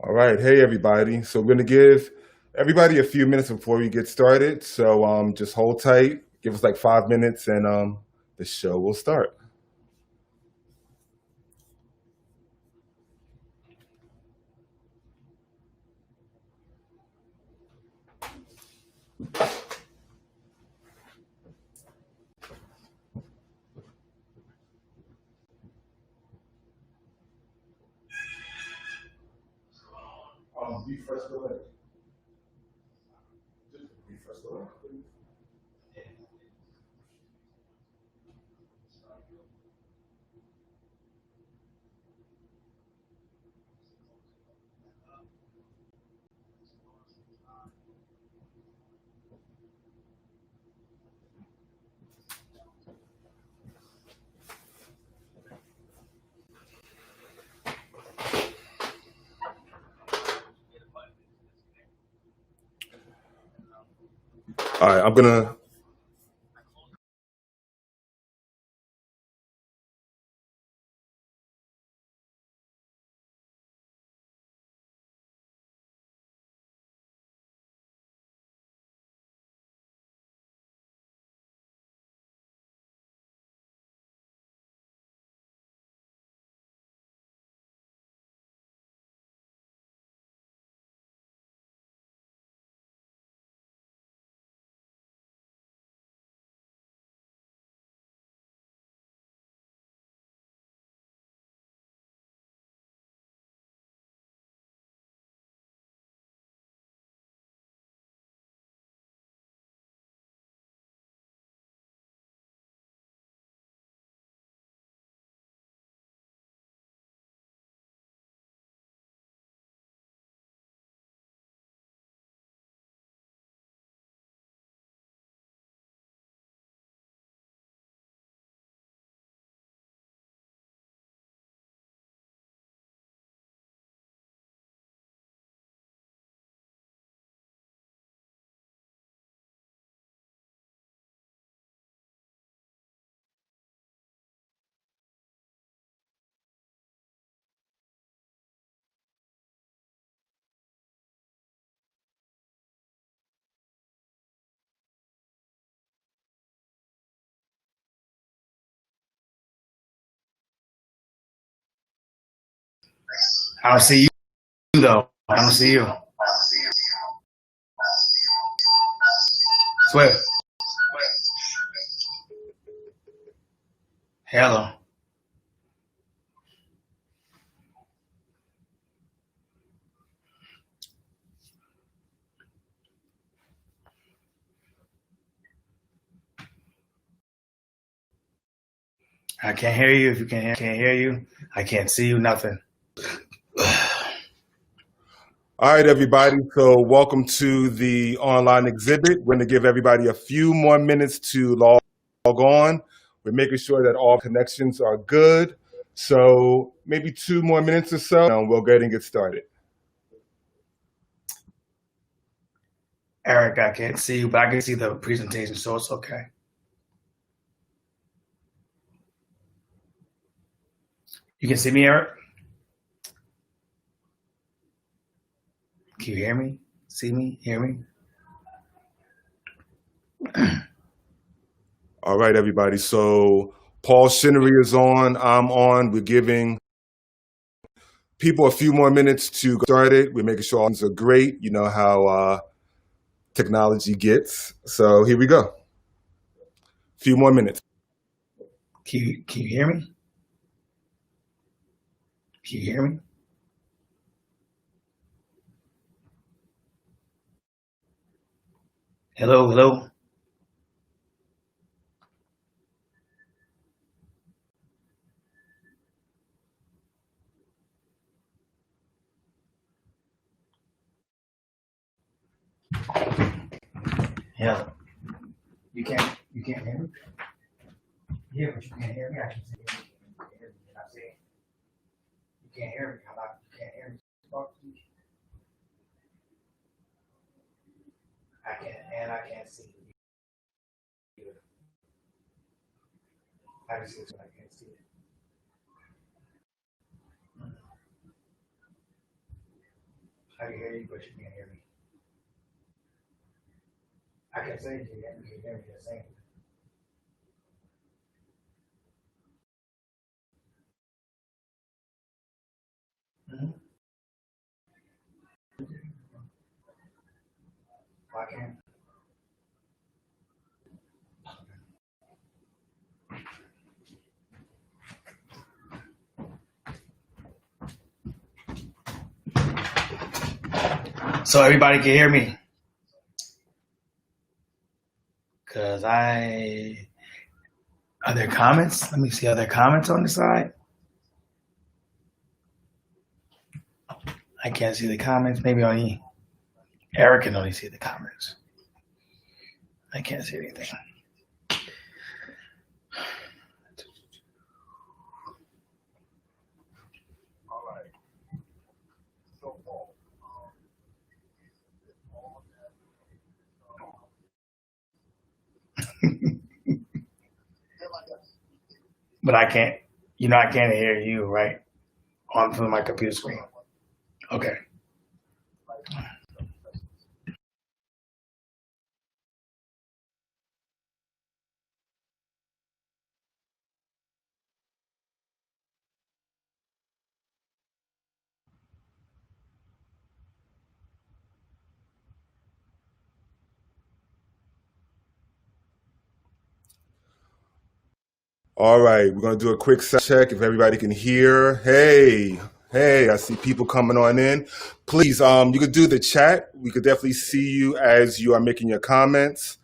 All right. Hey, everybody. So we're going to give everybody a few minutes before we get started. So just hold tight. Give us like 5 minutes and the show will start. Refresh the link. Just refresh the link, please. All right. I don't see you though. I don't see you. Swear. Hello. I can't hear you. If you can't hear you, I can't see you. Nothing. All right, everybody. So welcome to the online exhibit. We're going to give everybody a few more minutes to log on. We're making sure that all connections are good. So maybe 2 more minutes or so, and we'll go ahead and get started. Eric, I can't see you, but I can see the presentation, so it's okay. You can see me, Eric? Can you hear me? See me? Hear me? All right, everybody. So Paul Shinnery is on. I'm on. We're giving people a few more minutes to get started. We're making sure all things are great. You know how technology gets. So here we go. A few more minutes. Can you hear me? Can you hear me? Hello, hello. Hello. You can't hear me? Yeah, but you can't hear me. I can see you. You can't hear me. You're not saying. You can't hear me. How about you can't hear me? Talk to me. I can't see you. I can see it, but I can't see it. I can hear you, but you can't hear me. I can say it to you, and you can hear me the same. Why can't? So everybody can hear me. Cause are there comments? Let me see, are there comments on the side? I can't see the comments. Maybe only Eric can only see the comments. I can't see anything. All right. So, Paul, But I can't, I can't hear you, right? On from my computer screen. Okay. all right, we're going to do a quick sound check if everybody can hear. Hey, I see people coming on in. Please, you could do the chat. We could definitely see you as you are making your comments.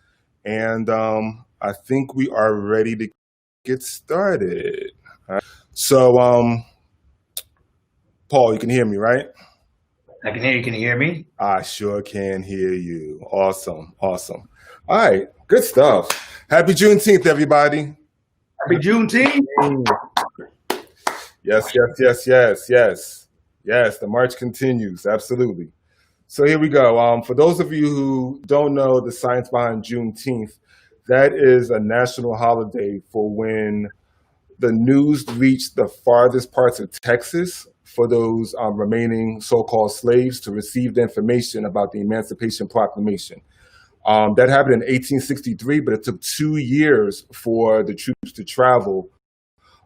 And I think we are ready to get started. All right. So, Paul, you can hear me, right? I can hear you. Can you hear me? I sure can hear you. Awesome. All right, good stuff. Happy Juneteenth, everybody. Happy Juneteenth. Yes. The march continues. Absolutely. So here we go. For those of you who don't know the science behind Juneteenth, that is a national holiday for when the news reached the farthest parts of Texas for those remaining so-called slaves to receive the information about the Emancipation Proclamation. That happened in 1863, but it took 2 years for the troops to travel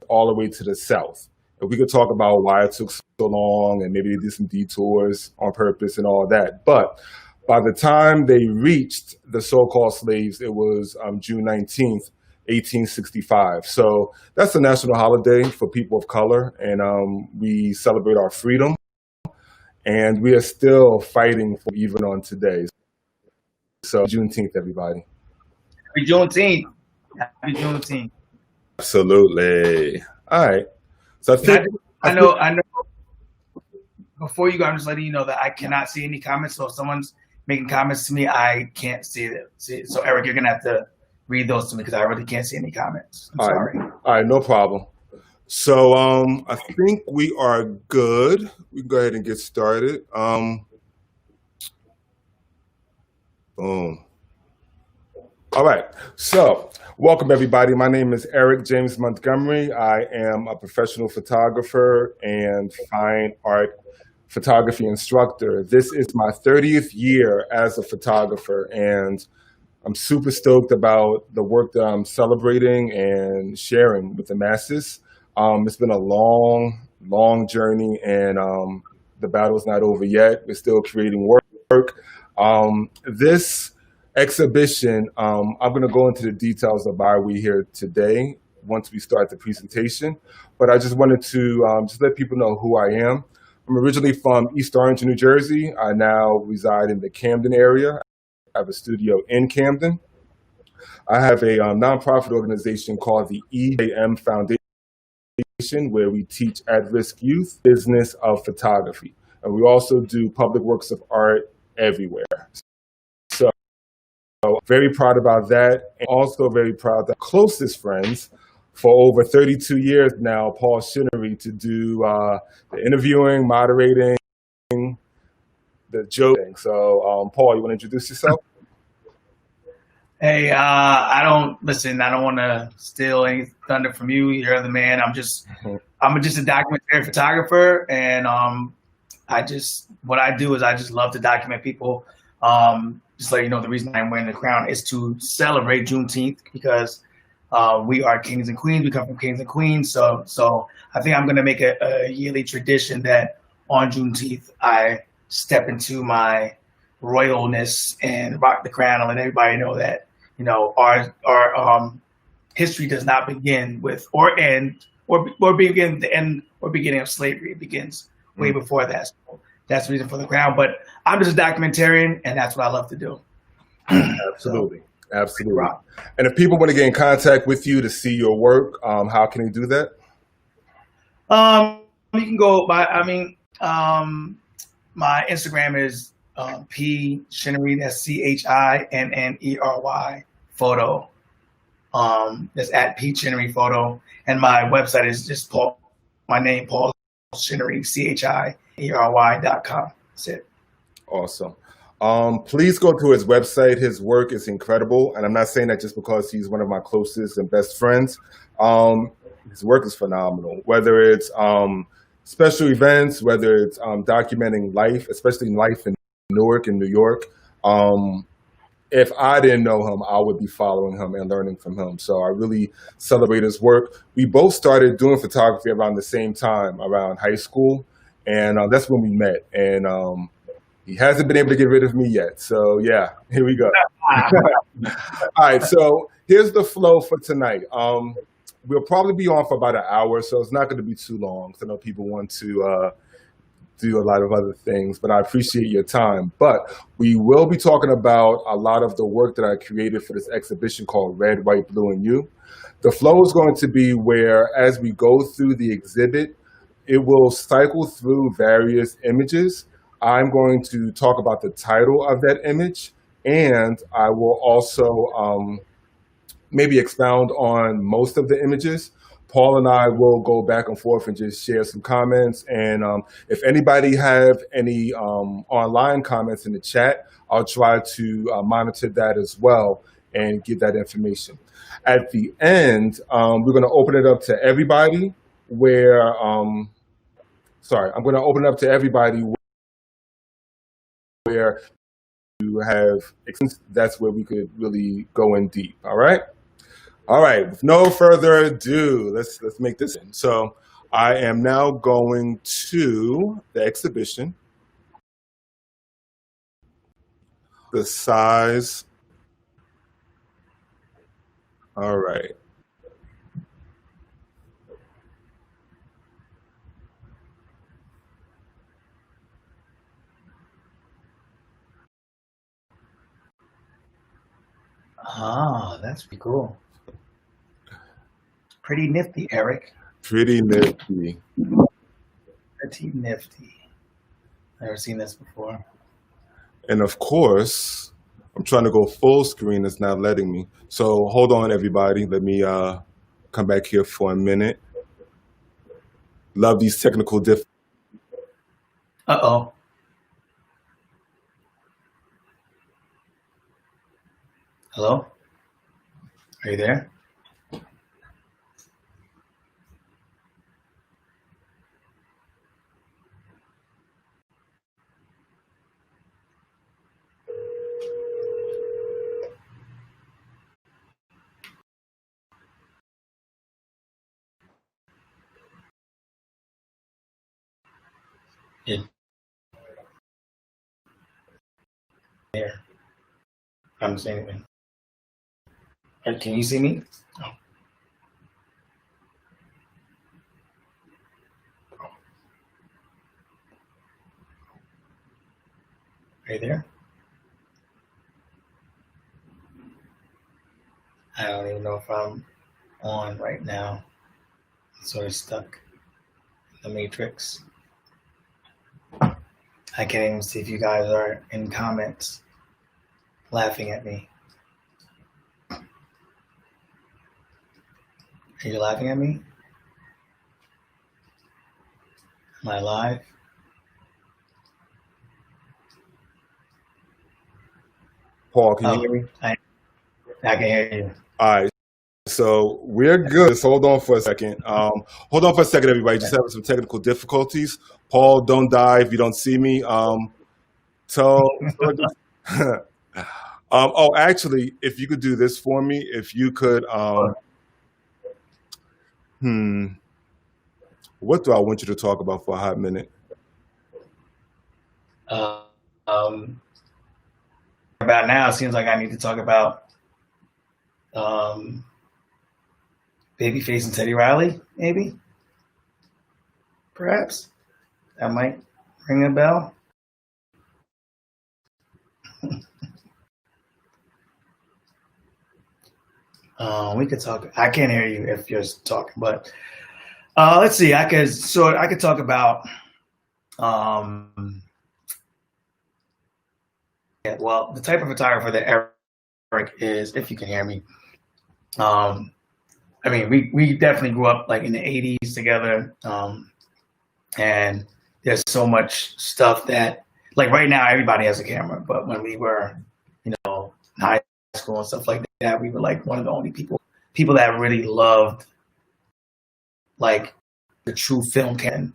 all the way to the South. And we could talk about why it took so long and maybe they did some detours on purpose and all that. But by the time they reached the so-called slaves, it was June 19th, 1865. So that's a national holiday for people of color, and we celebrate our freedom. And we are still fighting for even on today. So Juneteenth, everybody. Happy Juneteenth. Happy Juneteenth. Absolutely. All right. So I know. Before you go, I'm just letting you know that I cannot see any comments. So if someone's making comments to me, I can't see it. So Eric, you're gonna have to read those to me because I really can't see any comments. I'm sorry. All right, no problem. So I think we are good. We can go ahead and get started. Boom. All right. So welcome, everybody. My name is Eric James Montgomery. I am a professional photographer and fine art photography instructor. This is my 30th year as a photographer, and I'm super stoked about the work that I'm celebrating and sharing with the masses. It's been a long journey, and the battle's not over yet. We're still creating work. This exhibition, I'm going to go into the details of why we're here today once we start the presentation. But I just wanted to just let people know who I am. I'm originally from East Orange, New Jersey. I now reside in the Camden area. I have a studio in Camden. I have a nonprofit organization called the EAM Foundation, where we teach at-risk youth business of photography. And we also do public works of art everywhere. So very proud about that, and also very proud that closest friends for over 32 years now, Paul Shinnery, to do the interviewing, moderating, the joking. So Paul, you want to introduce yourself? Hey, I don't want to steal any thunder from you. You're the man. I'm just a documentary photographer, and what I do is I just love to document people. Just let you know, the reason I'm wearing the crown is to celebrate Juneteenth because we are kings and queens. We come from kings and queens. So I think I'm going to make a yearly tradition that on Juneteenth I step into my royalness and rock the crown and let everybody know that our history does not begin with or end or begin the end or beginning of slavery. It begins way before that. So that's the reason for the crown. But I'm just a documentarian, and that's what I love to do. Absolutely. Absolutely. And if people want to get in contact with you to see your work, how can they do that? You can go by, my Instagram is P Chinnery, that's CHINNERY photo. That's at P Chinnery photo. And my website is just my name, Paul Chinnery, CHINNERY.com. That's it. Awesome. Please go to his website. His work is incredible. And I'm not saying that just because he's one of my closest and best friends. His work is phenomenal, whether it's special events, whether it's documenting life, especially life in Newark and New York. If I didn't know him, I would be following him and learning from him. So I really celebrate his work. We both started doing photography around the same time, around high school. And that's when we met. And he hasn't been able to get rid of me yet. So yeah, here we go. All right, so here's the flow for tonight. We'll probably be on for about an hour, so it's not going to be too long. So I know people want to do a lot of other things, but I appreciate your time. But we will be talking about a lot of the work that I created for this exhibition called Red, White, Blue, and You. The flow is going to be where, as we go through the exhibit, it will cycle through various images. I'm going to talk about the title of that image, and I will also maybe expound on most of the images. Paul and I will go back and forth and just share some comments. And if anybody have any online comments in the chat, I'll try to monitor that as well and get that information. At the end, we're going to open it up to everybody I'm going to open it up to everybody where you have, that's where we could really go in deep. All right. All right, with no further ado, let's make this in. So I am now going to the exhibition. The size. All right. Ah, that's pretty cool. Pretty nifty, Eric. Pretty nifty. Pretty nifty. Never seen this before. And of course, I'm trying to go full screen. It's not letting me. So hold on, everybody. Let me come back here for a minute. Love these technical difficulties. Uh-oh. Hello? Are you there? Yeah. There. I'm saying anything. Can you see me? Oh. Are you there? I don't even know if I'm on right now. I'm sort of stuck in the matrix. I can't even see if you guys are in comments laughing at me. Are you laughing at me? Am I live? Paul, can you hear me? I can hear you. All right. so we're good. Just hold on for a second. Hold on for a second, everybody. Just having some technical difficulties. Paul, don't die if you don't see me. So oh, actually, if you could do this for me, if you could, what do I want you to talk about for a hot minute? About now, it seems like I need to talk about Babyface and Teddy Riley, maybe, perhaps that might ring a bell. We could talk. I can't hear you if you're talking, but let's see. I could talk about. Yeah, well, the type of photographer that Eric is, if you can hear me. I mean, we definitely grew up like in the '80s together, and there's so much stuff that, like right now, everybody has a camera. But when we were, in high school and stuff like that, we were like one of the only people that really loved like the true film camera.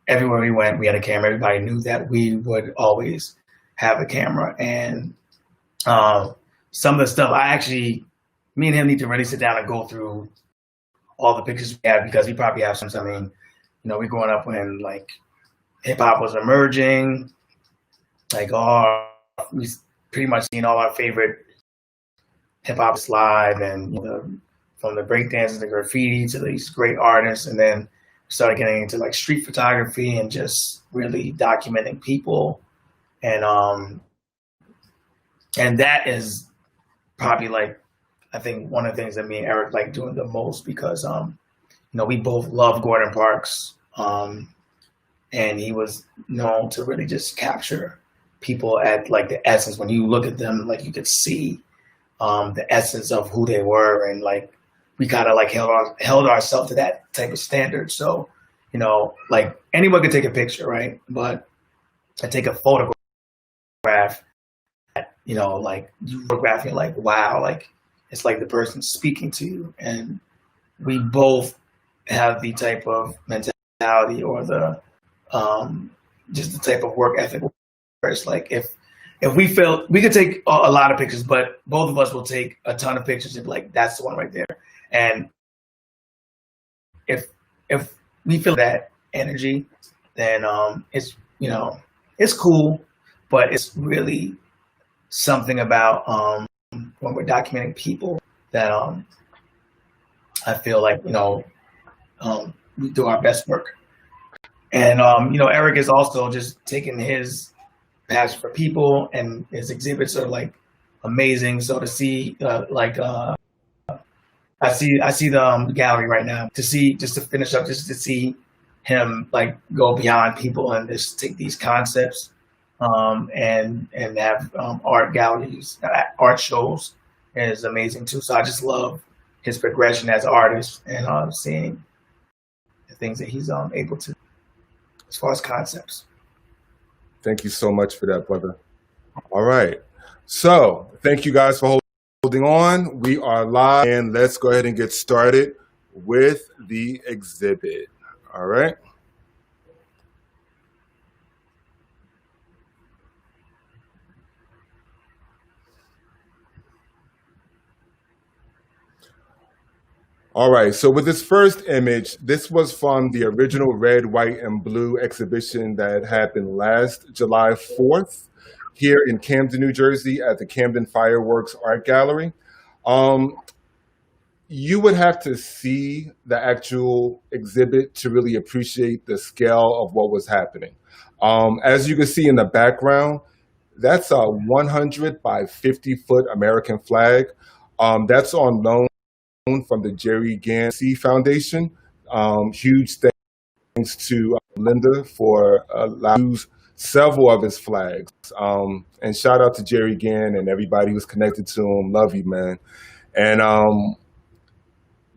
Everywhere we went, we had a camera. Everybody knew that we would always have a camera. And some of the stuff, me and him need to really sit down and go through all the pictures we have, because we probably have some. I mean, we're growing up when like hip hop was emerging, like we pretty much seen all our favorite hip hop live, and from the breakdancers, the graffiti to these great artists, and then started getting into like street photography and just really documenting people, and that is probably like, I think one of the things that me and Eric like doing the most, because we both love Gordon Parks, and he was known to really just capture people at like the essence. When you look at them, like you could see the essence of who they were, and like we kind of like held ourselves to that type of standard. So, like anyone could take a picture, right? But I take a photograph, like you photograph, you're like, wow, like it's like the person speaking to you. And we both have the type of mentality or the just the type of work ethic where it's like if we feel we could take a lot of pictures, but both of us will take a ton of pictures and be like, that's the one right there. And if we feel that energy, then it's it's cool, but it's really something about when we're documenting people that I feel like we do our best work. And Eric is also just taking his passion for people, and his exhibits are like amazing. So to see I see the gallery right now, just to finish up, just to see him like go beyond people and just take these concepts and have art galleries, art shows is amazing too. So I just love his progression as an artist, and seeing the things that he's able to as far as concepts. Thank you so much for that, brother. All right. So thank you guys for holding on. We are live, and let's go ahead and get started with the exhibit. All right. All right, so with this first image, this was from the original Red, White, and Blue exhibition that happened last July 4th here in Camden, New Jersey at the Camden Fireworks Art Gallery. You would have to see the actual exhibit to really appreciate the scale of what was happening. As you can see in the background, that's a 100 by 50 foot American flag. That's on loan from the Jerry Gansey Foundation. Huge thanks to Linda for allowing use several of his flags. And shout out to Jerry Gann and everybody who's connected to him. Love you, man. And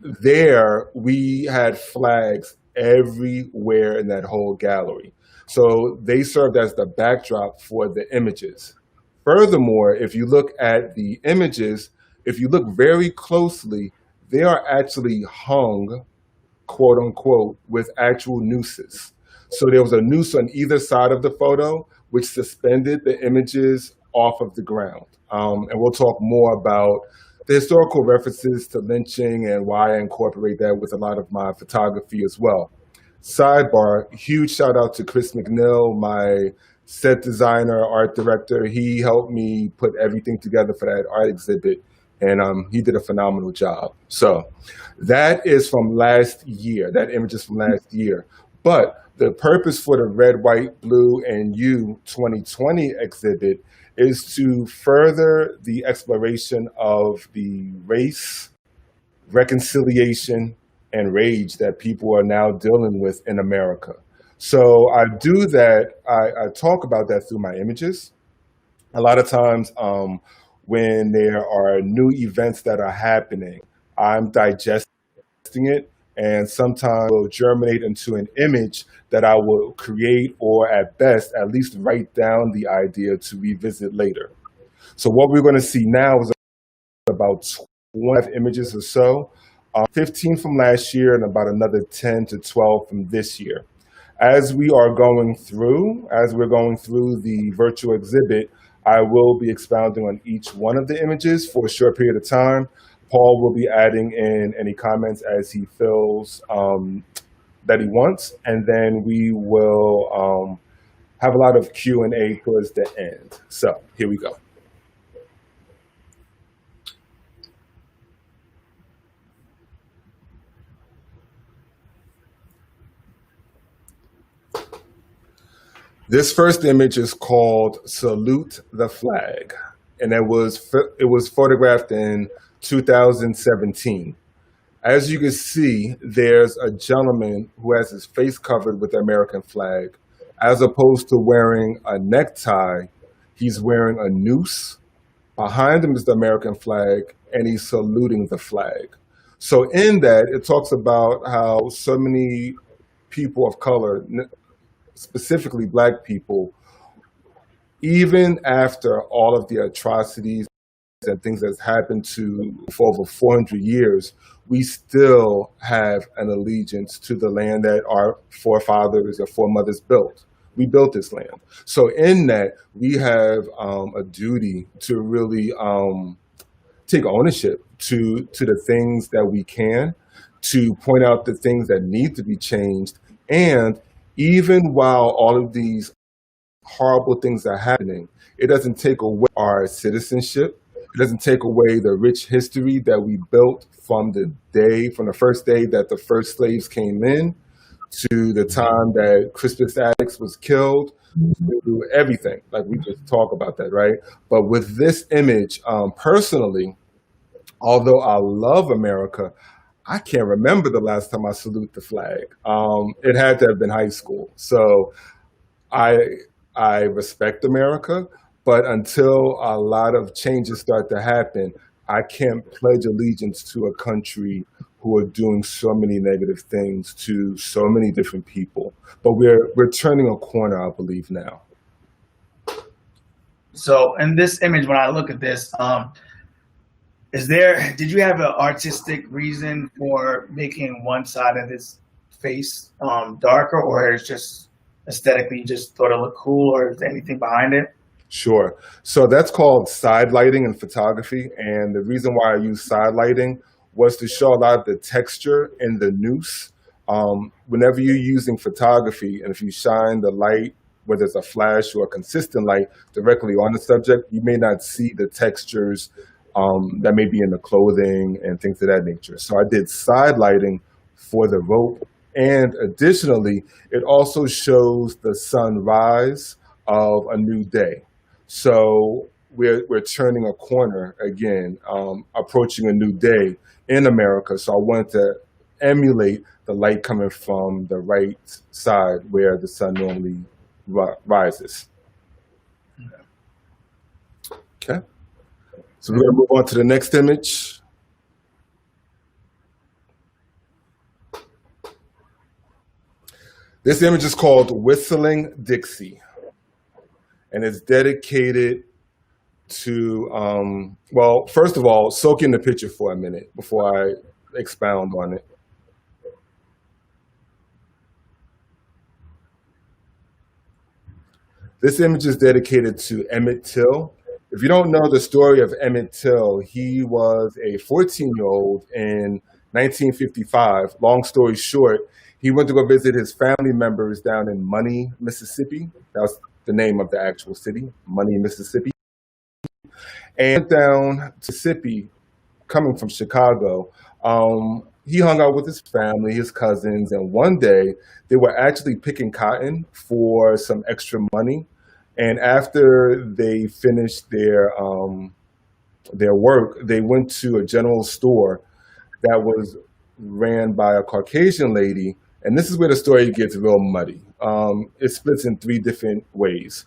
there we had flags everywhere in that whole gallery. So they served as the backdrop for the images. Furthermore, if you look at the images, if you look very closely, they are actually hung, quote unquote, with actual nooses. So there was a noose on either side of the photo, which suspended the images off of the ground. And we'll talk more about the historical references to lynching and why I incorporate that with a lot of my photography as well. Sidebar, huge shout out to Chris McNeil, my set designer, art director. He helped me put everything together for that art exhibit, and he did a phenomenal job. So that is from last year. That image is from last year. But the purpose for the Red, White, Blue, and You 2020 exhibit is to further the exploration of the race, reconciliation, and rage that people are now dealing with in America. So I do that, I talk about that through my images. A lot of times when there are new events that are happening, I'm digesting it, and sometimes will germinate into an image that I will create, or at best, at least write down the idea to revisit later. So what we're going to see now is about 20 images or so, 15 from last year and about another 10 to 12 from this year. As we're going through the virtual exhibit, I will be expounding on each one of the images for a short period of time. Paul will be adding in any comments as he feels that he wants, and then we will have a lot of Q&A towards the end. So here we go. This first image is called Salute the Flag, and it was photographed in 2017. As you can see, there's a gentleman who has his face covered with the American flag. As opposed to wearing a necktie, he's wearing a noose. Behind him is the American flag, and he's saluting the flag. So in that, it talks about how so many people of color, specifically Black people, even after all of the atrocities and things that's happened for over 400 years, we still have an allegiance to the land that our forefathers or foremothers built. We built this land. So in that, we have a duty to really take ownership to the things that we can, to point out the things that need to be changed. And even while all of these horrible things are happening, it doesn't take away our citizenship. It doesn't take away the rich history that we built from the first day that the first slaves came in, to the time that Crispus Attucks was killed, to everything. Like, we just talk about that, right? But with this image, personally, although I love America, I can't remember the last time I salute the flag. It had to have been high school. So I respect America, but until a lot of changes start to happen, I can't pledge allegiance to a country who are doing so many negative things to so many different people. But we're turning a corner, I believe, now. So in this image, when I look at this, did you have an artistic reason for making one side of his face darker, or it's just aesthetically you just thought it looked cool, or is there anything behind it? Sure. So that's called side lighting in photography. And the reason why I use side lighting was to show a lot of the texture in the noose. Whenever you're using photography, and if you shine the light, whether it's a flash or a consistent light, directly on the subject, you may not see the textures that may be in the clothing and things of that nature. So I did side lighting for the rope. And additionally, it also shows the sunrise of a new day. So we're turning a corner again, approaching a new day in America. So I wanted to emulate the light coming from the right side where the sun normally rises. Okay. So we're going to move on to the next image. This image is called Whistling Dixie, and it's dedicated to, well, first of all, soak in the picture for a minute before I expound on it. This image is dedicated to Emmett Till. If you don't know the story of Emmett Till, he was a 14-year-old in 1955. Long story short, he went to go visit his family members down in Money, Mississippi. That was the name of the actual city, Money, Mississippi. And down to Mississippi, coming from Chicago, he hung out with his family, his cousins, and one day they were actually picking cotton for some extra money. And after they finished their work, they went to a general store that was ran by a Caucasian lady. And this is where the story gets real muddy. It splits in three different ways.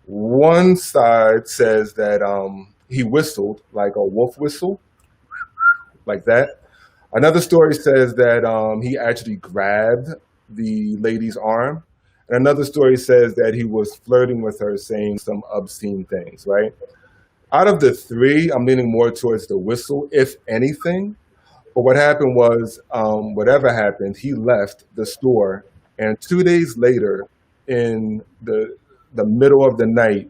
One side says that he whistled like a wolf whistle, like that. Another story says that he actually grabbed the lady's arm. And another story says that he was flirting with her, saying some obscene things, right? Out of the three, I'm leaning more towards the whistle, if anything. But what happened was, whatever happened, he left the store. And 2 days later, in the middle of the night,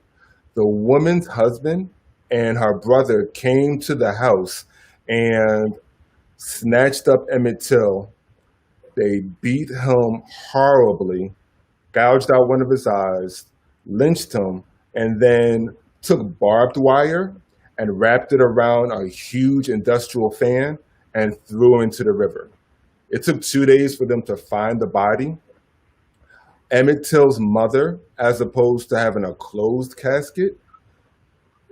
the woman's husband and her brother came to the house and snatched up Emmett Till. They beat him horribly, gouged out one of his eyes, lynched him, and then took barbed wire and wrapped it around a huge industrial fan and threw him into the river. It took 2 days for them to find the body. Emmett Till's mother, as opposed to having a closed casket,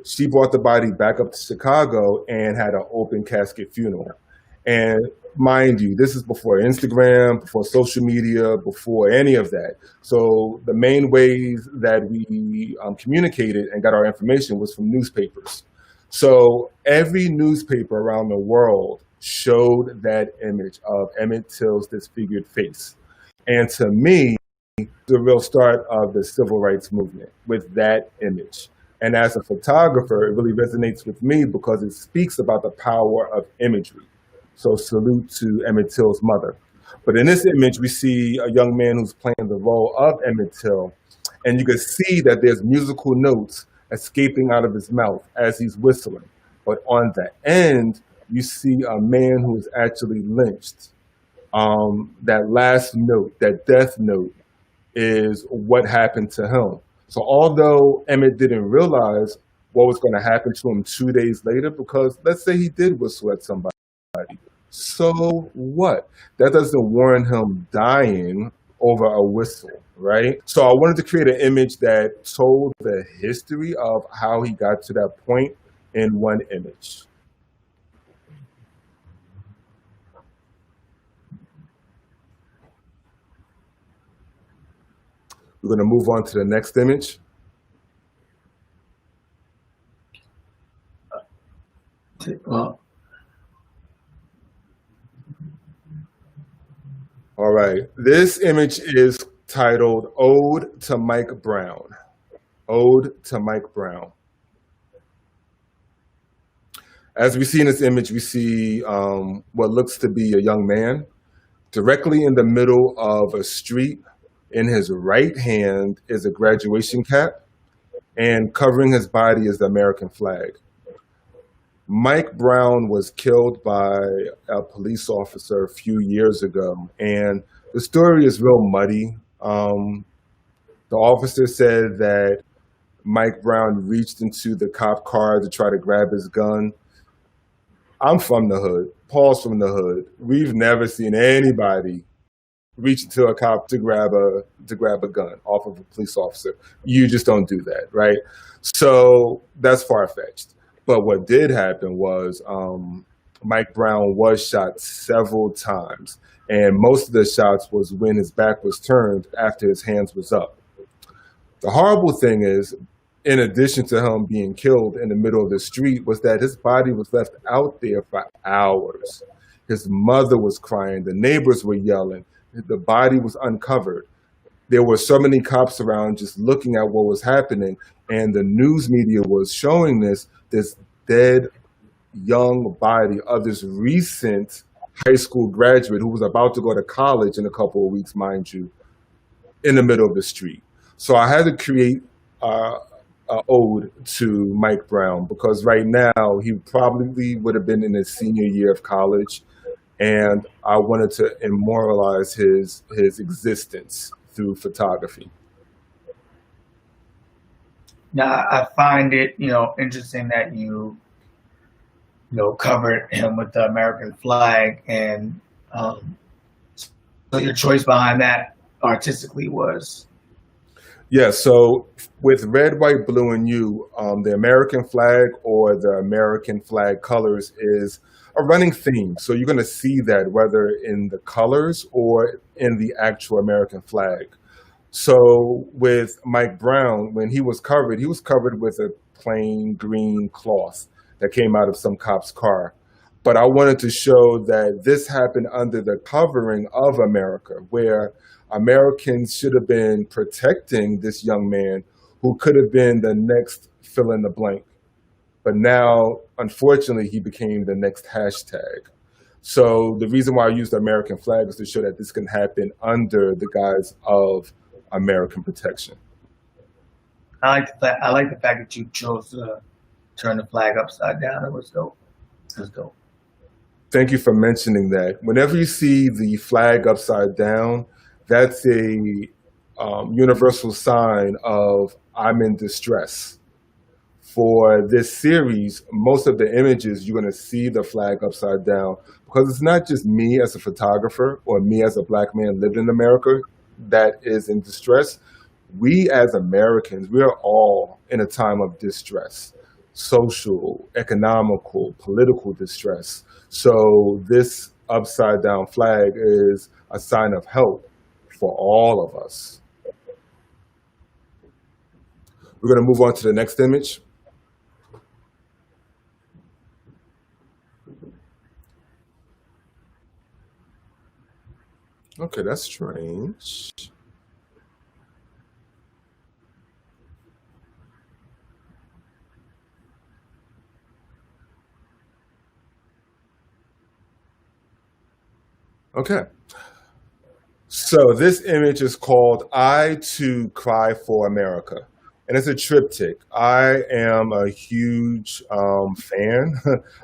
she brought the body back up to Chicago and had an open casket funeral. And mind you, this is before Instagram, before social media, before any of that. So the main ways that we communicated and got our information was from newspapers. So every newspaper around the world showed that image of Emmett Till's disfigured face. And to me, the real start of the civil rights movement with that image. And as a photographer, it really resonates with me because it speaks about the power of imagery. So salute to Emmett Till's mother. But in this image, we see a young man who's playing the role of Emmett Till. And you can see that there's musical notes escaping out of his mouth as he's whistling. But on the end, you see a man who is actually lynched. That last note, that death note, is what happened to him. So although Emmett didn't realize what was going to happen to him 2 days later, because let's say he did whistle at somebody, so what? That doesn't warrant him dying over a whistle, right? So I wanted to create an image that told the history of how he got to that point in one image. We're going to move on to the next image. All right, this image is titled Ode to Mike Brown. Ode to Mike Brown. As we see in this image, we see what looks to be a young man directly in the middle of a street. In his right hand is a graduation cap, and covering his body is the American flag. Mike Brown was killed by a police officer a few years ago, and the story is real muddy. The officer said that Mike Brown reached into the cop car to try to grab his gun. I'm from the hood. Paul's from the hood. We've never seen anybody reach into a cop to grab a gun off of a police officer. You just don't do that, right? So that's far-fetched. But what did happen was Mike Brown was shot several times, and most of the shots was when his back was turned after his hands was up. The horrible thing is, in addition to him being killed in the middle of the street, was that his body was left out there for hours. His mother was crying, the neighbors were yelling, the body was uncovered. There were so many cops around just looking at what was happening, and the news media was showing this dead young body of this recent high school graduate who was about to go to college in a couple of weeks, mind you, in the middle of the street. So I had to create an ode to Mike Brown because right now he probably would have been in his senior year of college, and I wanted to immortalize his existence through photography. Now, I find it, interesting that covered him with the American flag, and so your choice behind that artistically was. Yeah, so with red, white, blue, and you, the American flag or the American flag colors is a running theme. So you're going to see that whether in the colors or in the actual American flag. So with Mike Brown, when he was covered with a plain green cloth that came out of some cop's car. But I wanted to show that this happened under the covering of America, where Americans should have been protecting this young man who could have been the next fill in the blank. But now, unfortunately, he became the next hashtag. So the reason why I used the American flag is to show that this can happen under the guise of American protection. I like the fact that you chose to turn the flag upside down. It was dope. It was dope. Thank you for mentioning that. Whenever you see the flag upside down, that's a universal sign of I'm in distress. For this series, most of the images, you're going to see the flag upside down because it's not just me as a photographer or me as a Black man living in America that is in distress. We as Americans, we are all in a time of distress, social, economical, political distress. So this upside down flag is a sign of help for all of us. We're going to move on to the next image. Okay, that's strange. Okay. So this image is called I Too Cry for America. And it's a triptych. I am a huge fan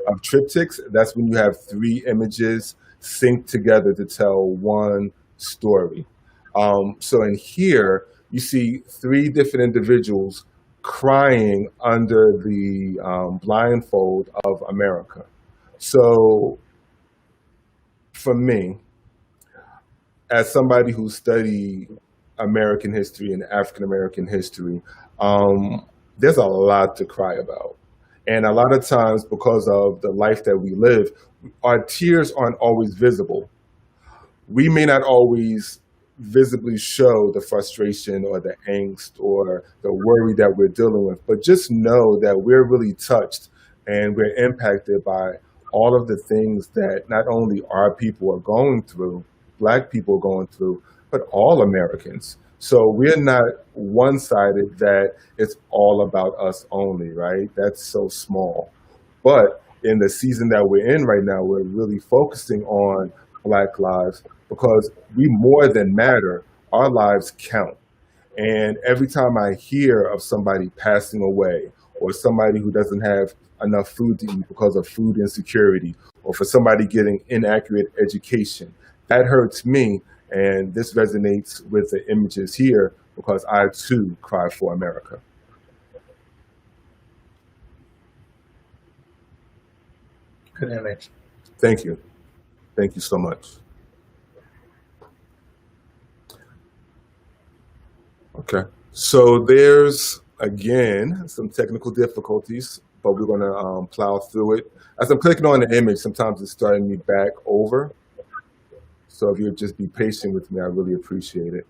of triptychs. That's when you have three images synced together to tell one story. So in here, you see three different individuals crying under the blindfold of America. So for me, as somebody who studied American history and African American history, there's a lot to cry about. And a lot of times, because of the life that we live, our tears aren't always visible. We may not always visibly show the frustration or the angst or the worry that we're dealing with, but just know that we're really touched and we're impacted by all of the things that not only our people are going through, Black people are going through, but all Americans. So we're not one-sided that it's all about us only, right? That's so small. But in the season that we're in right now, we're really focusing on Black lives because we more than matter. Our lives count. And every time I hear of somebody passing away or somebody who doesn't have enough food to eat because of food insecurity or for somebody getting inaccurate education, that hurts me. And this resonates with the images here because I too cry for America. Good image. Thank you. Thank you so much. Okay. So there's, again, some technical difficulties, but we're going to plow through it. As I'm clicking on the image, sometimes it's starting me back over. So if you'll just be patient with me, I really appreciate it.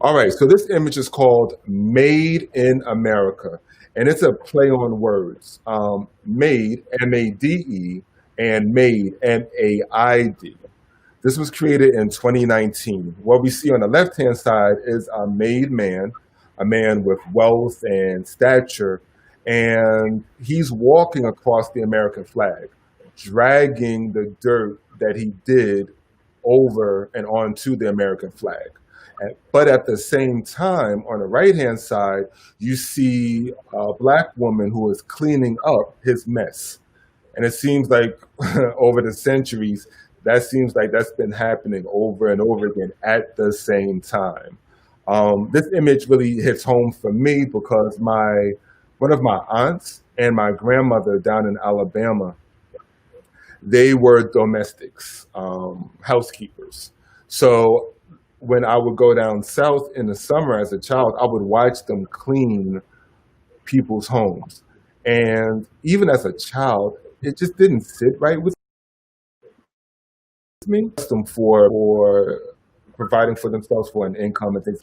All right, so this image is called Made in America, and it's a play on words. Made, M-A-D-E, and Made, M-A-I-D. This was created in 2019. What we see on the left-hand side is a made man, a man with wealth and stature, and he's walking across the American flag. dragging the dirt that he did over and onto the American flag. But at the same time, on the right-hand side, you see a black woman who is cleaning up his mess. And it seems like over the centuries, that seems like that's been happening over and over again at the same time. This image really hits home for me because one of my aunts and my grandmother down in Alabama, they were domestics, housekeepers. So when I would go down south in the summer as a child, I would watch them clean people's homes. And even as a child, it just didn't sit right with me. Them for providing for themselves for an income and things.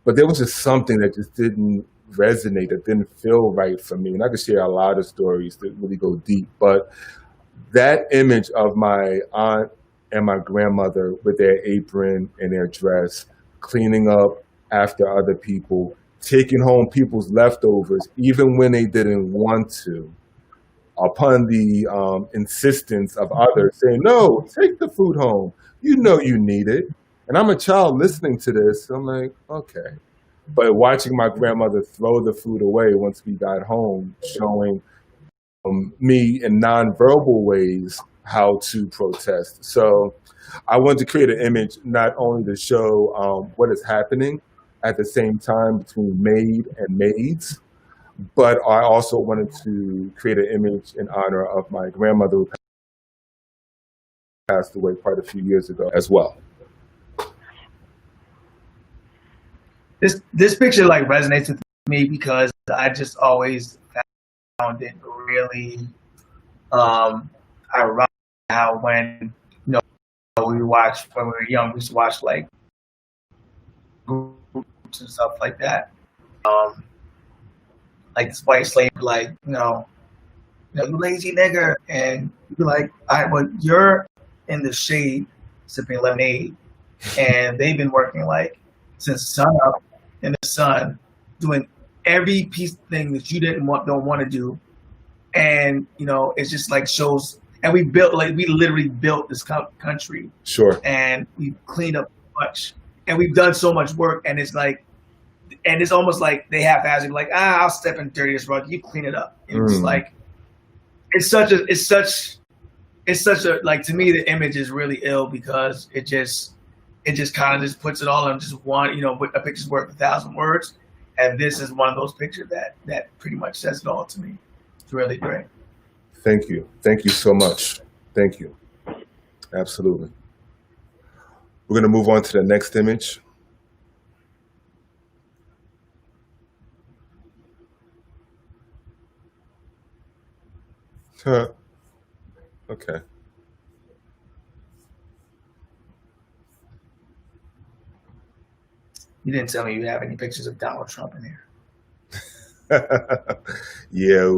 But there was just something that just didn't resonate, that didn't feel right for me. And I could share a lot of stories that really go deep. But that image of my aunt and my grandmother with their apron and their dress, cleaning up after other people, taking home people's leftovers, even when they didn't want to, upon the insistence of others saying, no, take the food home. You know you need it. And I'm a child listening to this. I'm like, okay. But watching my grandmother throw the food away once we got home, showing me in nonverbal ways how to protest. So I wanted to create an image not only to show what is happening at the same time between maid and maids, but I also wanted to create an image in honor of my grandmother who passed away quite a few years ago as well. This picture like resonates with me because I just always found it really ironic how when when we were young, we used to watch like groups and stuff like that. Like this white slave, like, you lazy nigger. And you'd be like, all right, well, you're in the shade sipping lemonade. And they've been working like since sun up in the sun, doing every piece of thing that you don't want to do. And, it's just like shows, and we literally built this country. Sure. And we've cleaned up much, and we've done so much work. And it's like, and it's almost like they half-assed it, like, I'll step in dirty this rug, you clean it up. It's like, it's such a, like, to me, the image is really ill because it just kind of just puts it all in just one, a picture's worth 1,000 words. And this is one of those pictures that pretty much says it all to me. It's really great. Thank you. Thank you so much. Thank you. Absolutely. We're going to move on to the next image. Okay. You didn't tell me you have any pictures of Donald Trump in here. Yeah,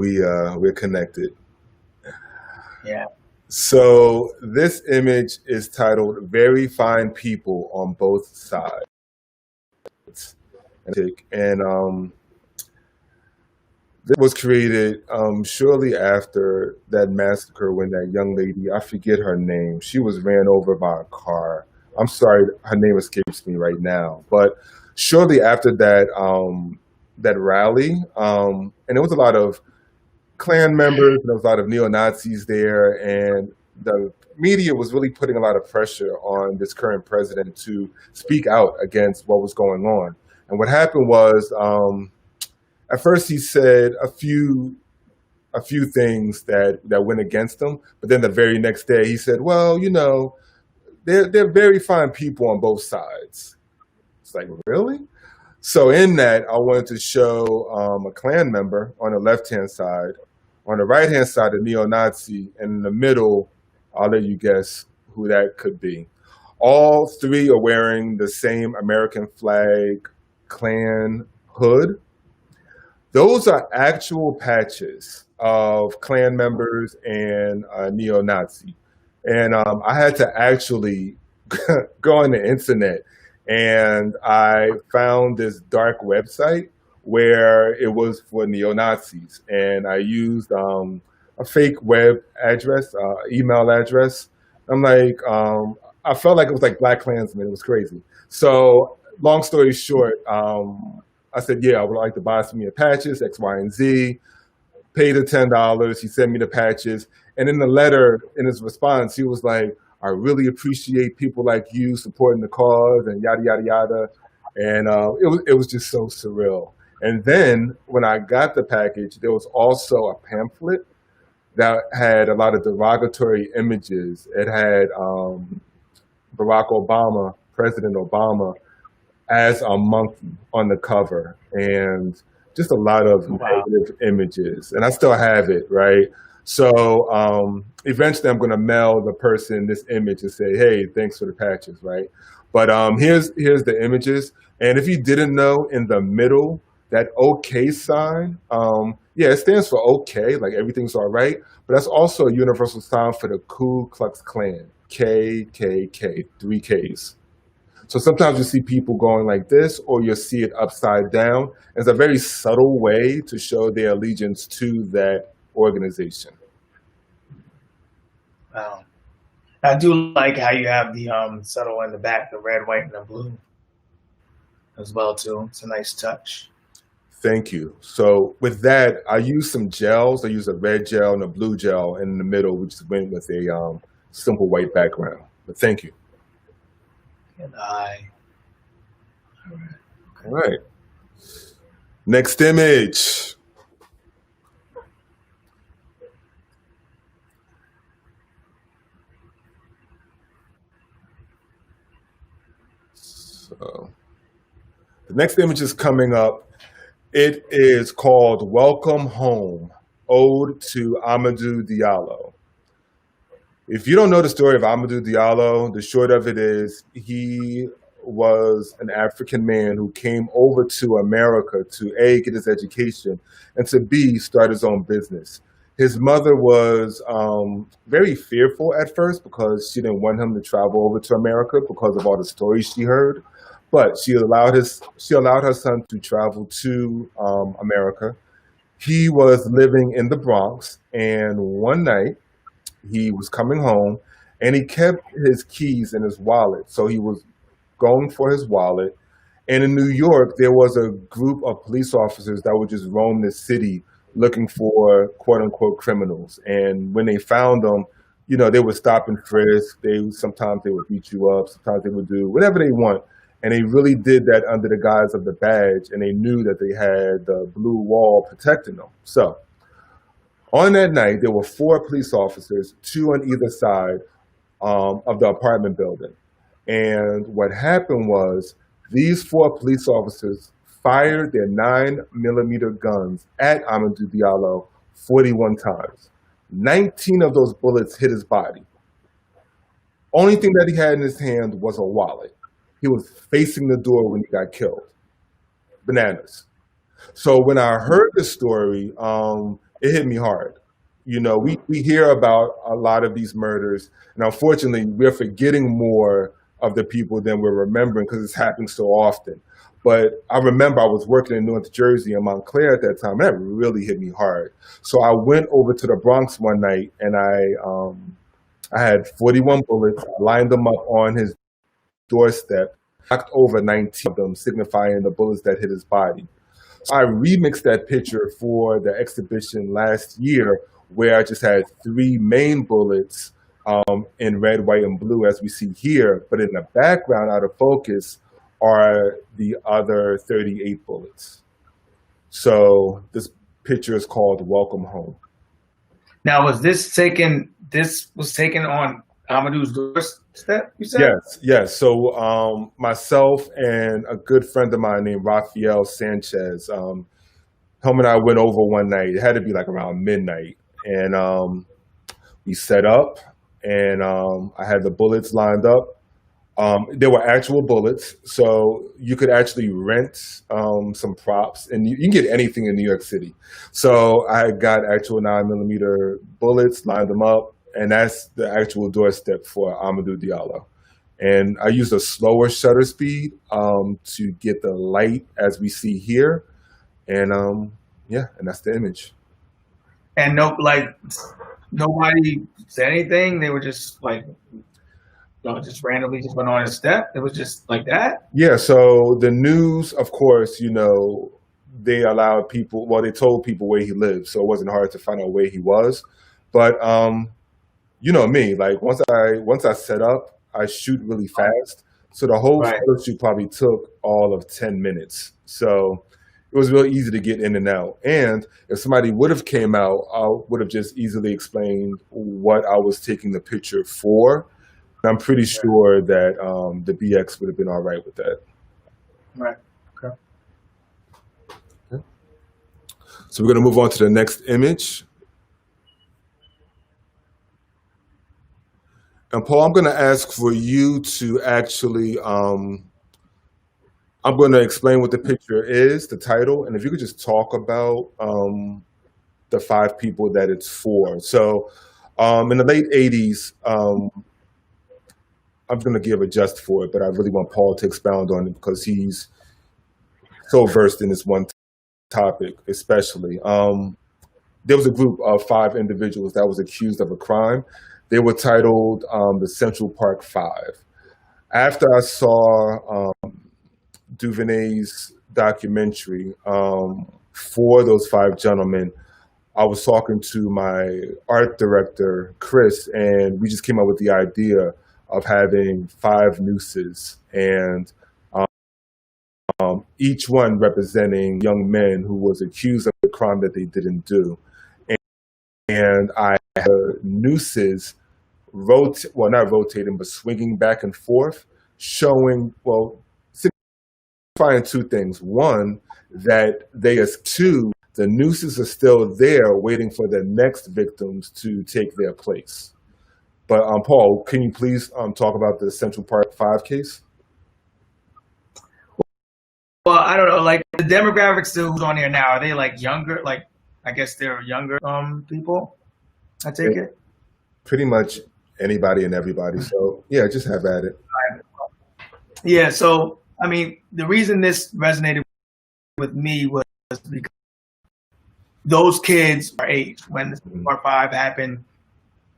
we're connected. Yeah. So this image is titled "Very Fine People on Both Sides," and this was created shortly after that massacre when that young lady, I forget her name, she was ran over by a car. I'm sorry, her name escapes me right now. But shortly after that that rally, and there was a lot of Klan members, there was a lot of neo-Nazis there, and the media was really putting a lot of pressure on this current president to speak out against what was going on. And what happened was, at first he said a few things that went against him, but then the very next day he said, well, they're very fine people on both sides. It's like, really? So in that, I wanted to show a Klan member on the left-hand side, on the right-hand side, a neo-Nazi, and in the middle, I'll let you guess who that could be. All three are wearing the same American flag Klan hood. Those are actual patches of Klan members and neo-Nazi. And I had to actually go on the internet, and I found this dark website where it was for neo-Nazis. And I used a fake web address, email address. I'm like, I felt like it was like Black Klansman. It was crazy. So long story short, I said, yeah, I would like to buy some of your patches, X, Y, and Z. Paid the $10. He sent me the patches. And in the letter, in his response, he was like, I really appreciate people like you supporting the cause and yada, yada, yada. And it was just so surreal. And then when I got the package, there was also a pamphlet that had a lot of derogatory images. It had Barack Obama, President Obama, as a monkey on the cover, and just a lot of Wow. negative images. And I still have it, right? So eventually I'm going to mail the person this image and say, hey, thanks for the patches, right? But here's the images. And if you didn't know, in the middle, that OK sign, yeah, it stands for OK, like everything's all right. But that's also a universal sign for the Ku Klux Klan, KKK, 3 Ks. So sometimes you see people going like this, or you'll see it upside down. It's a very subtle way to show their allegiance to that organization. Wow. I do like how you have the subtle in the back, the red, white, and the blue as well too. It's a nice touch. Thank you. So with that, I use some gels. I use a red gel and a blue gel, and in the middle, we just went with a simple white background. But thank you. And I. All right. Next image. So the next image is coming up. It is called Welcome Home, Ode to Amadou Diallo. If you don't know the story of Amadou Diallo, the short of it is he was an African man who came over to America to A, get his education, and to B, start his own business. His mother was very fearful at first because she didn't want him to travel over to America because of all the stories she heard. But she allowed her son to travel to America. He was living in the Bronx, and one night he was coming home, and he kept his keys in his wallet. So he was going for his wallet. And in New York, there was a group of police officers that would just roam the city looking for quote unquote criminals. And when they found them, you know, they would stop and frisk. Sometimes they would beat you up. Sometimes they would do whatever they want. And they really did that under the guise of the badge. And they knew that they had the blue wall protecting them. So on that night, there were 4 police officers, 2 on either side of the apartment building. And what happened was these 4 police officers fired their 9mm guns at Amadou Diallo 41 times. 19 of those bullets hit his body. Only thing that he had in his hand was a wallet. He was facing the door when he got killed. Bananas. So when I heard the story, it hit me hard. You know, we hear about a lot of these murders, and unfortunately, we're forgetting more of the people than we're remembering because it's happening so often. But I remember I was working in North Jersey in Montclair at that time, and that really hit me hard. So I went over to the Bronx one night, and I had 41 bullets, lined them up on his doorstep, knocked over 19 of them, signifying the bullets that hit his body. So I remixed that picture for the exhibition last year, where I just had 3 main bullets in red, white, and blue, as we see here. But in the background, out of focus, are the other 38 bullets. So this picture is called Welcome Home. Now, was this taken? This was taken on Amadou's doorstep, you said? Yes. So myself and a good friend of mine named Rafael Sanchez, him and I went over one night. It had to be like around midnight. And we set up, and I had the bullets lined up. There were actual bullets, so you could actually rent some props, and you can get anything in New York City. So I got actual 9mm bullets, lined them up, and that's the actual doorstep for Amadou Diallo. And I used a slower shutter speed to get the light as we see here. And and that's the image. And no, like nobody said anything. They were just like, just randomly just went on a step. It was just like that. Yeah, so the news, of course, they allowed people, well, they told people where he lived, so it wasn't hard to find out where he was. But you know me, like once I set up, I shoot really fast. So the whole Right. photo shoot probably took all of 10 minutes. So it was real easy to get in and out. And if somebody would have came out, I would have just easily explained what I was taking the picture for. I'm pretty sure that the BX would have been all right with that. Right. Okay. So we're going to move on to the next image. And Paul, I'm going to ask for you to actually, I'm going to explain what the picture is, the title, and if you could just talk about the 5 people that it's for. So in the late 80s, I'm going to give a just for it, but I really want Paul to expound on it because he's so versed in this one topic, especially. There was a group of 5 individuals that was accused of a crime. They were titled the Central Park 5. After I saw Duvernay's documentary for those 5 gentlemen, I was talking to my art director, Chris, and we just came up with the idea of having 5 nooses, and each one representing young men who was accused of a crime that they didn't do. And I had nooses not rotating, but swinging back and forth, showing, signifying 2 things. One, that the nooses are still there waiting for the next victims to take their place. But Paul, can you please talk about the Central Park 5 case? Well, I don't know, like the demographics who's on here now, are they like younger? Like, I guess they're younger people. I take it. Pretty much anybody and everybody. So yeah, just have at it. Yeah. So I mean, the reason this resonated with me was because those kids our age when the Part 5 happened.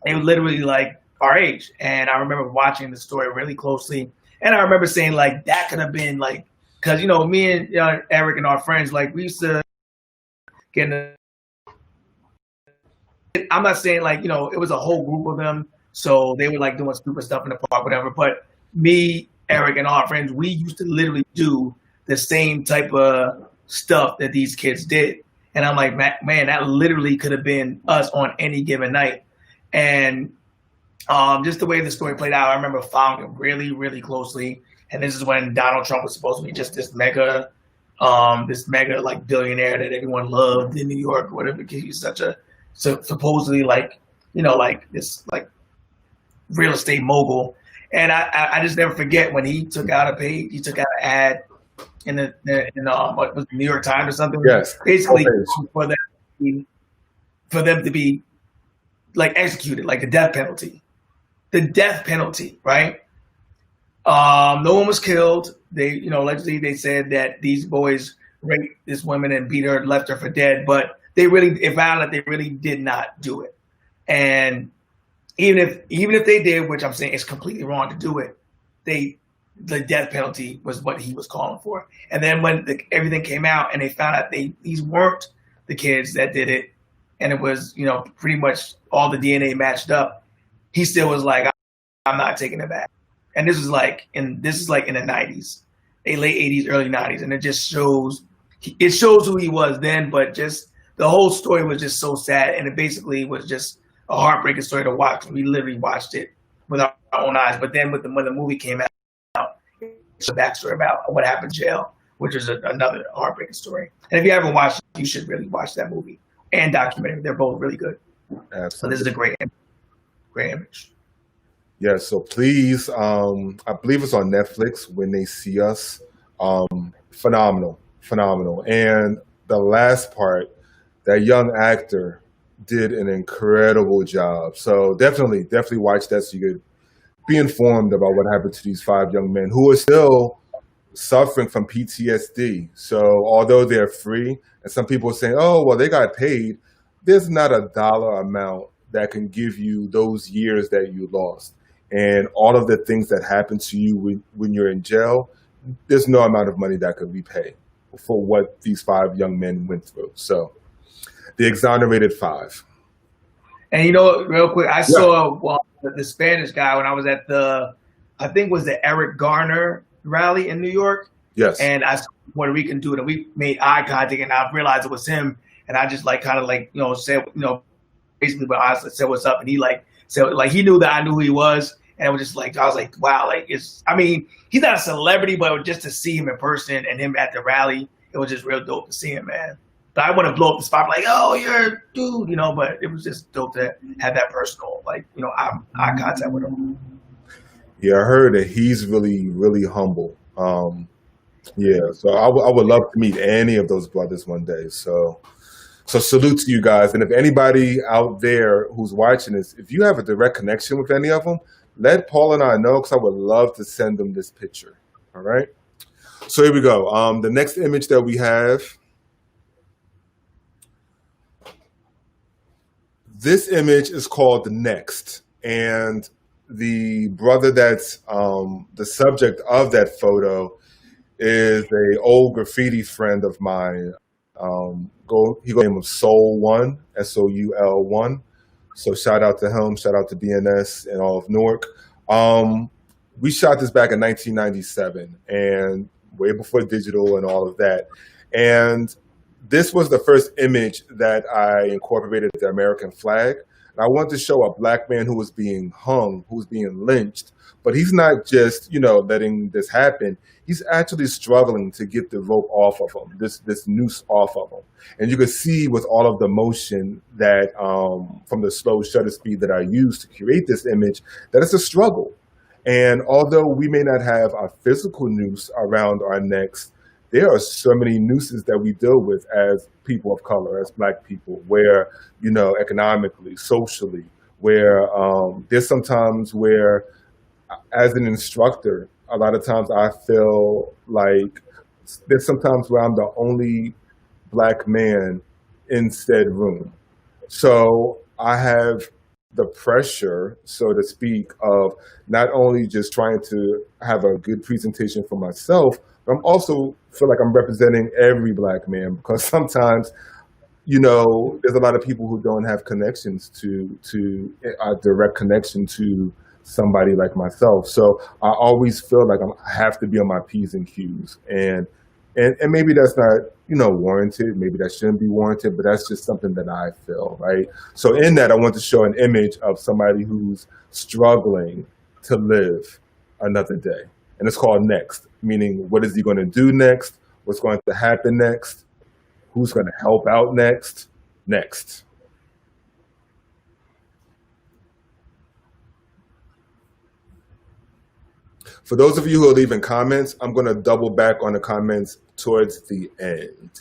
They were literally like our age, and I remember watching the story really closely, and I remember saying like that could have been like, because me and Eric and our friends, like we used to get in I'm not saying like, it was a whole group of them, so they were like doing stupid stuff in the park, whatever. But me, Eric, and our friends, we used to literally do the same type of stuff that these kids did. And I'm like, man, that literally could have been us on any given night. And just the way the story played out, I remember following it really, really closely. And this is when Donald Trump was supposed to be just this mega like billionaire that everyone loved in New York, or whatever, because he's such a supposedly like this like real estate mogul. And I just never forget when he took out an ad in what was the New York Times or something. Yes. Basically for them to be like executed, like the death penalty. The death penalty, right? No one was killed. They, allegedly they said that these boys raped this woman and beat her, left her for dead, but it found that they really did not do it. And even if they did, which I'm saying is completely wrong to do it, the death penalty was what he was calling for. And then when everything came out and they found out these weren't the kids that did it, and it was, pretty much all the DNA matched up, he still was like, I'm not taking it back. And this is like in the 90s, late 80s, early 90s, and it just shows who he was then. But just the whole story was just so sad, and it basically was just a heartbreaking story to watch. We literally watched it with our own eyes. But then when the movie came out, it's a backstory about what happened in jail, which is another heartbreaking story. And if you haven't watched it, you should really watch that movie and documentary. They're both really good. Absolutely. So this is a great image. Yeah, so please, I believe it's on Netflix, When They See Us. Phenomenal. And the last part, that young actor did an incredible job. So definitely watch that so you could be informed about what happened to these 5 young men who are still suffering from PTSD. So although they're free, and some people are saying, oh, well, they got paid, there's not a dollar amount that can give you those years that you lost. And all of the things that happen to you when you're in jail, there's no amount of money that could repay for what these 5 young men went through. So the exonerated 5. And real quick, I Yeah. saw the Spanish guy when I was at I think it was the Eric Garner rally in New York. Yes. And I saw a Puerto Rican dude, and we made eye contact, and I realized it was him. And I just said, basically, but I said what's up, and he said he knew that I knew who he was, and it was just I was like, wow, he's not a celebrity, but just to see him in person and him at the rally, it was just real dope to see him, man. But I want to blow up the spot, oh, you're a dude, but it was just dope to have that personal, eye contact with him. Yeah, I heard that he's really, really humble. Yeah, so I would love to meet any of those brothers one day. So salute to you guys. And if anybody out there who's watching this, if you have a direct connection with any of them, let Paul and I know, because I would love to send them this picture. All right. So here we go. The next image that we have. This image is called Next. And the brother that's the subject of that photo is a old graffiti friend of mine. He goes by the name of Soul1, Soul1. So shout out to him, shout out to BNS and all of Newark. We shot this back in 1997, and way before digital and all of that. And this was the first image that I incorporated the American flag. And I wanted to show a black man who was being hung, who was being lynched. But he's not just, letting this happen. He's actually struggling to get the rope off of him, this noose off of him. And you can see with all of the motion that from the slow shutter speed that I used to create this image, that it's a struggle. And although we may not have a physical noose around our necks, there are so many nooses that we deal with as people of color, as Black people, where, economically, socially, where there's sometimes where, as an instructor, a lot of times I feel like there's sometimes where I'm the only Black man in said room. So I have the pressure, so to speak, of not only just trying to have a good presentation for myself, but I'm also feel like I'm representing every Black man, because sometimes, there's a lot of people who don't have connections to a direct connection to somebody like myself. So I always feel like I have to be on my P's and Q's, and maybe that's not, warranted. Maybe that shouldn't be warranted, but that's just something that I feel, right? So in that, I want to show an image of somebody who's struggling to live another day. And it's called Next, meaning what is he going to do next? What's going to happen next? Who's going to help out next? Next. For those of you who are leaving comments, I'm going to double back on the comments towards the end.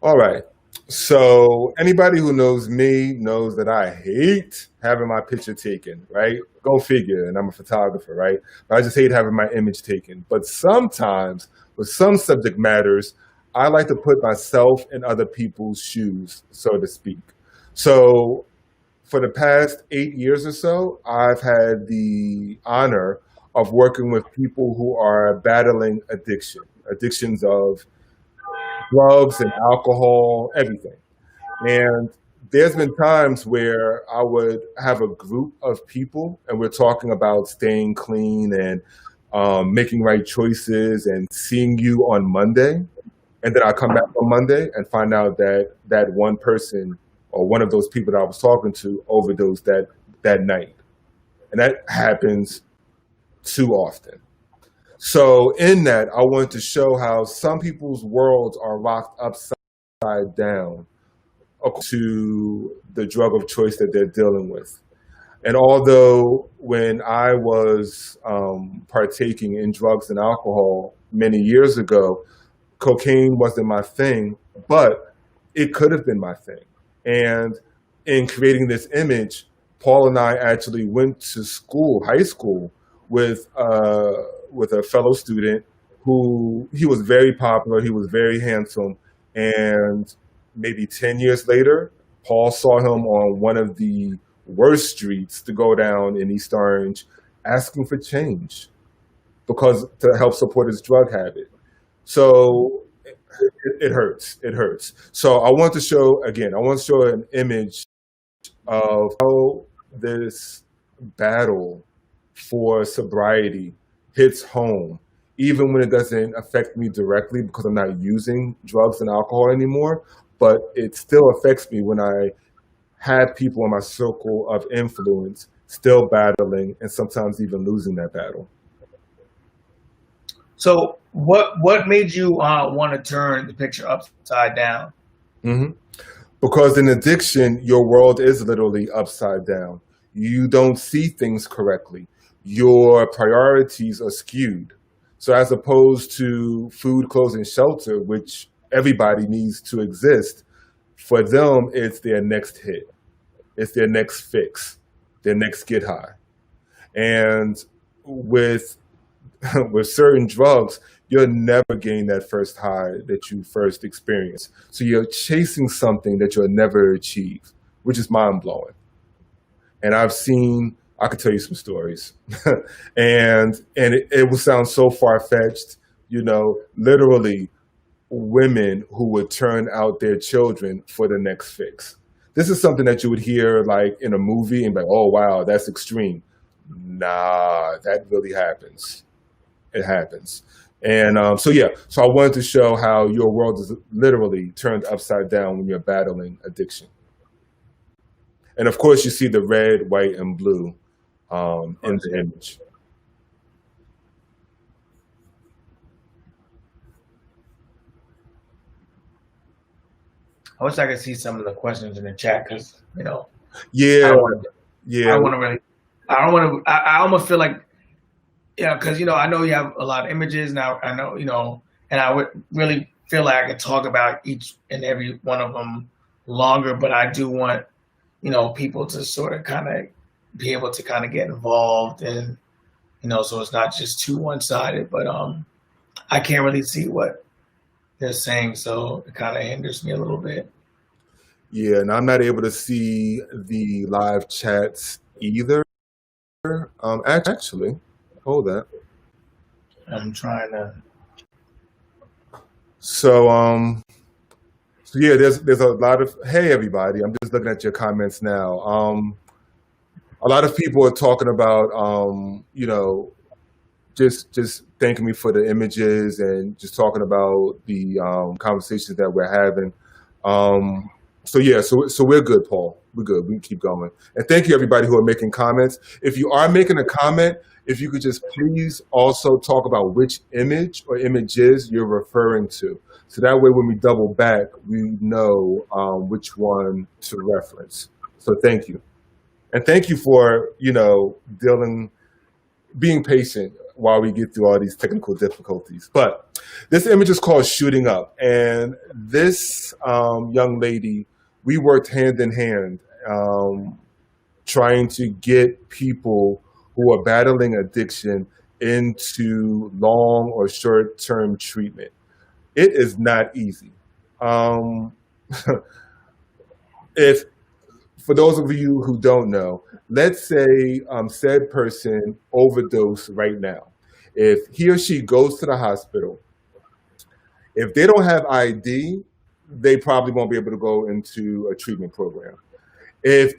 All right. So anybody who knows me knows that I hate having my picture taken, right? Go figure, and I'm a photographer, right? But I just hate having my image taken. But sometimes, with some subject matters, I like to put myself in other people's shoes, so to speak. So for the past 8 years or so, I've had the honor of working with people who are battling addictions of drugs and alcohol, everything. And there's been times where I would have a group of people and we're talking about staying clean and making right choices and seeing you on Monday. And then I come back on Monday and find out that that one person or one of those people that I was talking to overdosed that night. And that happens too often. So in that, I wanted to show how some people's worlds are locked upside down to the drug of choice that they're dealing with. And although when I was partaking in drugs and alcohol many years ago, cocaine wasn't my thing, but it could have been my thing. And in creating this image, Paul and I actually went to school, high school, with a fellow student who he was very popular, he was very handsome, and maybe 10 years later, Paul saw him on one of the worst streets to go down in East Orange asking for change because to help support his drug habit. So it hurts. It hurts. So I want to show again. I want to show an image of how this battle for sobriety hits home, even when it doesn't affect me directly because I'm not using drugs and alcohol anymore. But it still affects me when I have people in my circle of influence still battling and sometimes even losing that battle. So what made you want to turn the picture upside down? hmm Because in addiction, your world is literally upside down. You don't see things correctly. Your priorities are skewed. So as opposed to food, clothes, and shelter, which everybody needs to exist, for them, it's their next hit. It's their next fix, their next get high. And with with certain drugs, you'll never gain that first high that you first experience. So you're chasing something that you'll never achieve, which is mind blowing. And I could tell you some stories, and it will sound so far fetched, literally women who would turn out their children for the next fix. This is something that you would hear like in a movie and be like, oh wow, that's extreme. Nah, that really happens. It happens. And so I wanted to show how your world is literally turned upside down when you're battling addiction. And of course, you see the red, white, and blue in the image. I wish I could see some of the questions in the chat because Yeah, I don't want to really. I don't want to. I almost feel like because I know you have a lot of images now. I know and I would really feel like I could talk about each and every one of them longer, but I do want people to sort of kind of be able to kind of get involved and so it's not just too one-sided. But I can't really see what they're saying, so it kind of hinders me a little bit. Yeah, and I'm not able to see the live chats either. Actually, hold that. I'm trying to. So yeah, there's a lot of hey everybody. I'm just looking at your comments now. A lot of people are talking about just thanking me for the images and just talking about the conversations that we're having. So we're good, Paul. We're good. We can keep going. And thank you everybody who are making comments. If you are making a comment, if you could just please also talk about which image or images you're referring to. So that way when we double back, we know which one to reference. So thank you. And thank you for, being patient while we get through all these technical difficulties. But this image is called Shooting Up. And this young lady, we worked hand in hand trying to get people who are battling addiction into long or short-term treatment. It is not easy. If for those of you who don't know, let's say said person overdose right now. If he or she goes to the hospital, if they don't have ID, they probably won't be able to go into a treatment program. If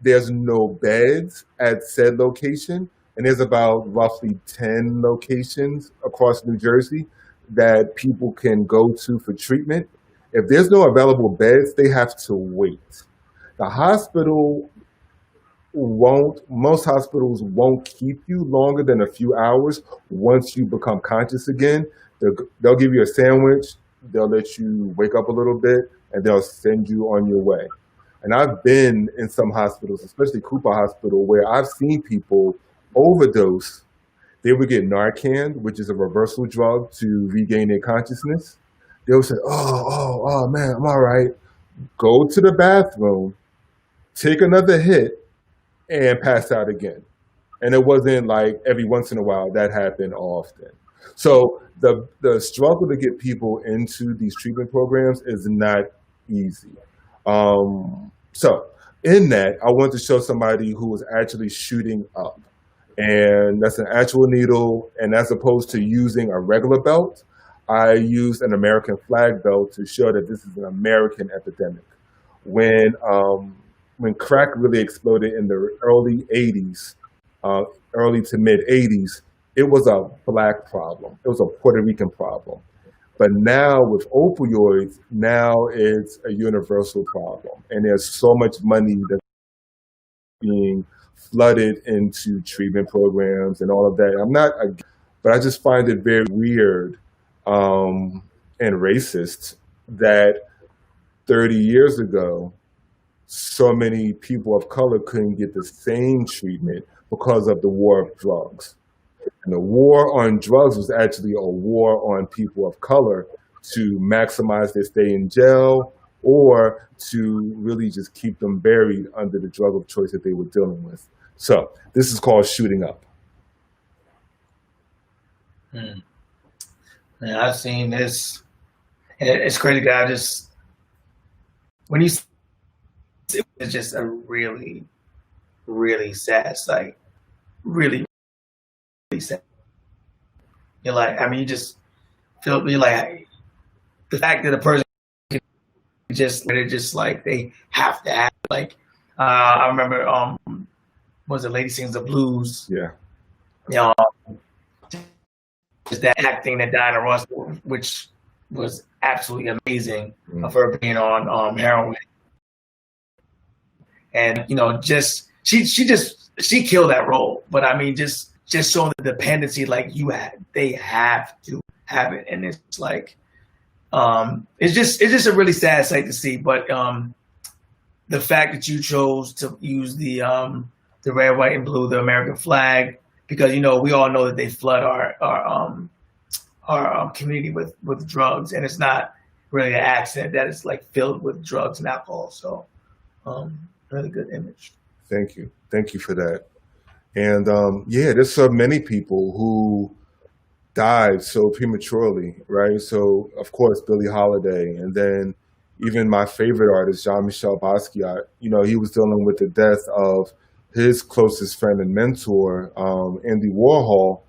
there's no beds at said location, and there's about roughly 10 locations across New Jersey that people can go to for treatment, if there's no available beds, they have to wait. Most hospitals won't keep you longer than a few hours once you become conscious again. They'll give you a sandwich, they'll let you wake up a little bit, and they'll send you on your way. And I've been in some hospitals, especially Cooper Hospital, where I've seen people overdose. They would get Narcan, which is a reversal drug to regain their consciousness. They would say, oh, man, I'm all right. Go to the bathroom, take another hit, and pass out again. And it wasn't like every once in a while, that happened often. So the struggle to get people into these treatment programs is not easy. So in that, I want to show somebody who was actually shooting up. And that's an actual needle. And as opposed to using a regular belt, I used an American flag belt to show that this is an American epidemic. When crack really exploded in the early 80s, early to mid 80s, it was a black problem. It was a Puerto Rican problem. But now with opioids, now it's a universal problem. And there's so much money that's being flooded into treatment programs and all of that. But I just find it very weird and racist that 30 years ago, so many people of color couldn't get the same treatment because of the war of drugs. And the war on drugs was actually a war on people of color to maximize their stay in jail or to really just keep them buried under the drug of choice that they were dealing with. So this is called shooting up. Hmm. Man, I've seen this. And it's crazy that when you, it's just a really, really sad sight. Really, really sad. You're like, I mean, you just feel me like the fact that a person just like they have to have like I remember was the Lady Sings the Blues. Yeah. You know, just that acting that Diana Ross, which was absolutely amazing of her being on heroin. And you know, she killed that role. But I mean, just showing the dependency, like they have to have it, and it's like, it's just a really sad sight to see. But the fact that you chose to use the red, white, and blue, the American flag, because you know we all know that they flood our community with drugs, and it's not really an accident that it's like filled with drugs and alcohol. So, really good image. Thank you for that. And yeah, there's so many people who died so prematurely, right? So of course Billie Holiday, and then even my favorite artist, Jean-Michel Basquiat. You know, he was dealing with the death of his closest friend and mentor, Andy Warhol,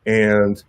and